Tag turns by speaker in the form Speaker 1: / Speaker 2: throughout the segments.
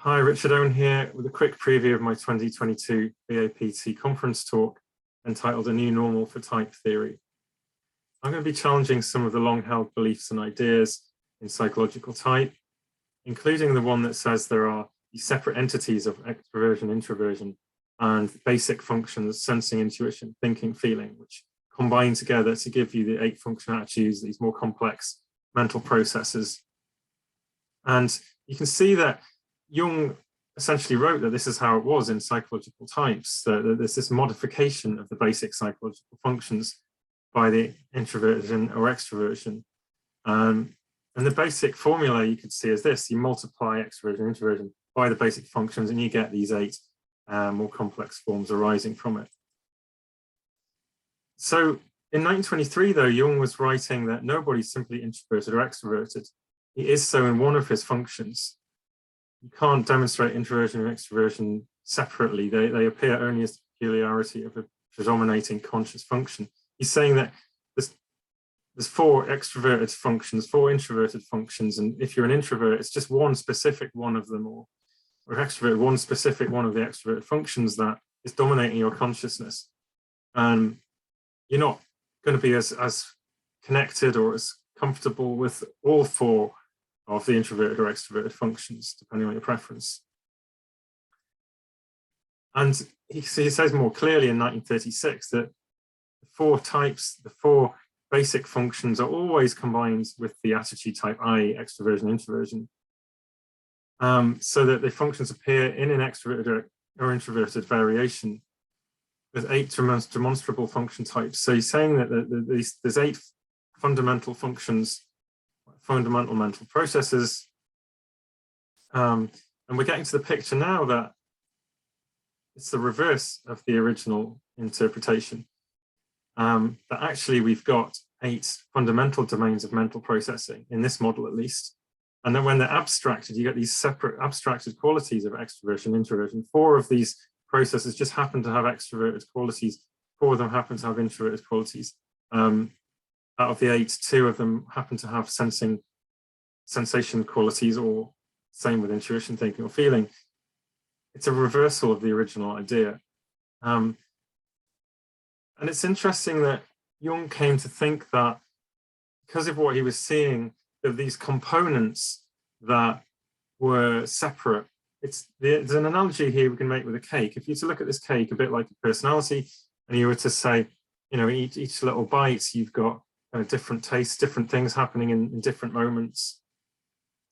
Speaker 1: Hi, Richard Owen here with a quick preview of my 2022 BAPT conference talk entitled A New Normal for Type Theory. I'm going to be challenging some of the long-held beliefs and ideas in psychological type, including the one that says there are these separate entities of extroversion, introversion, and basic functions, sensing, intuition, thinking, feeling, which combine together to give you the 8 functional attitudes, these more complex mental processes. And you can see that Jung essentially wrote that this is how it was in psychological types, that there's this modification of the basic psychological functions by the introversion or extroversion. And the basic formula you could see is this: you multiply extroversion, introversion by the basic functions, and you get these 8 more complex forms arising from it. So in 1923, though, Jung was writing that nobody's simply introverted or extroverted. He is so in one of his functions. You can't demonstrate introversion and extroversion separately. They appear only as the peculiarity of a predominating conscious function. He's saying that there's 4 extroverted functions, 4 introverted functions, and if you're an introvert, it's just one specific one of them, or extrovert, one specific one of the extroverted functions that is dominating your consciousness. And you're not going to be as connected or as comfortable with all 4 of the introverted or extroverted functions, depending on your preference. And he says more clearly in 1936 that the 4 types, the 4 basic functions are always combined with the attitude type, i.e. extroversion, introversion, so that the functions appear in an extroverted or introverted variation with 8 demonstrable function types. So he's saying that there's 8 fundamental functions, fundamental mental processes. And we're getting to the picture now that it's the reverse of the original interpretation. That actually we've got 8 fundamental domains of mental processing, in this model at least. And then when they're abstracted, you get these separate abstracted qualities of extroversion, introversion. 4 of these processes just happen to have extroverted qualities. 4 of them happen to have introverted qualities. Out of the 8, 2 of them happen to have sensation qualities, or same with intuition, thinking, or feeling. It's a reversal of the original idea. And it's interesting that Jung came to think that because of what he was seeing, of these components that were separate. There's an analogy here we can make with a cake. If you were to look at this cake a bit like a personality, and you were to say, you know, each little bite, you've got different tastes, different things happening in different moments.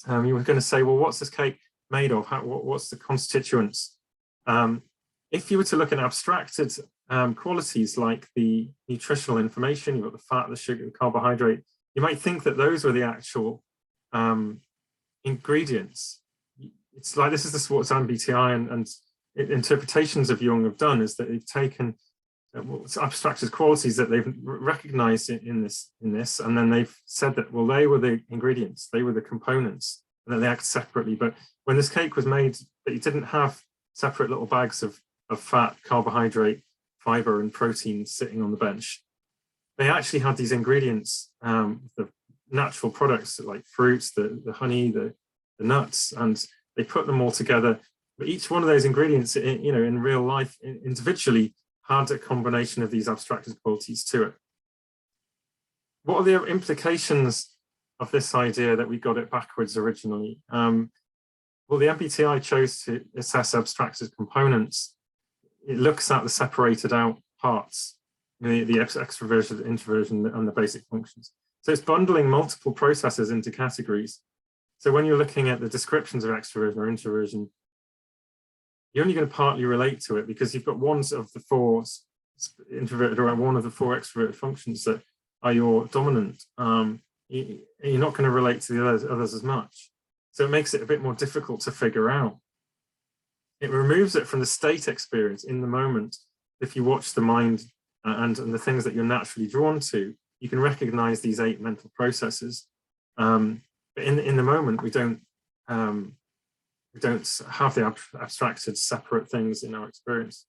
Speaker 1: You were going to say, well, what's this cake made of? What's the constituents? If you were to look at abstracted qualities like the nutritional information, you've got the fat, the sugar, the carbohydrate, you might think that those were the actual ingredients. It's like, this is what BAPT and interpretations of Jung have done, is that they've taken abstracted qualities that they've recognized in this, and then they've said that, well, they were the ingredients, they were the components, and that they act separately. But when this cake was made, it didn't have separate little bags of fat, carbohydrate, fiber, and protein sitting on the bench. They actually had these ingredients, the natural products like fruits, the honey, the nuts, and they put them all together. But each one of those ingredients, in real life, individually, had a combination of these abstracted qualities to it. What are the implications of this idea that we got it backwards originally? Well, the MBTI chose to assess abstracted components. It looks at the separated out parts, the extroversion, introversion, and the basic functions. So it's bundling multiple processes into categories. So when you're looking at the descriptions of extroversion or introversion, you're only going to partly relate to it because you've got one of the 4 introverted or one of the 4 extroverted functions that are your dominant. You're not going to relate to the others as much. So it makes it a bit more difficult to figure out. It removes it from the state experience in the moment. If you watch the mind and the things that you're naturally drawn to, you can recognize these 8 mental processes. But in the moment, we don't have the abstracted separate things in our experience.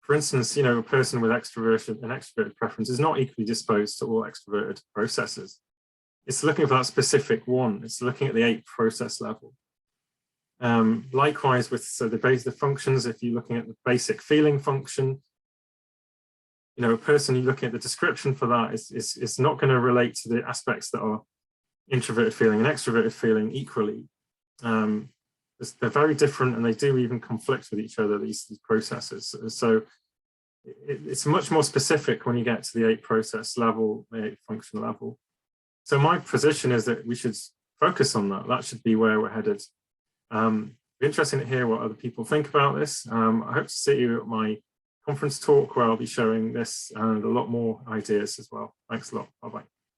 Speaker 1: For instance, a person with extroversion and extroverted preference is not equally disposed to all extroverted processes. It's looking for that specific one. It's looking at the 8 process level. Likewise with the functions, if you're looking at the basic feeling function, you know, a person you're looking at the description for that is not going to relate to the aspects that are introverted feeling and extroverted feeling equally. They're very different, and they do even conflict with each other, these processes. So it's much more specific when you get to the 8 process level, the 8 function level. So my position is that we should focus on that. That should be where we're headed. Be interesting to hear what other people think about this. I hope to see you at my conference talk where I'll be showing this and a lot more ideas as well. Thanks a lot. Bye-bye.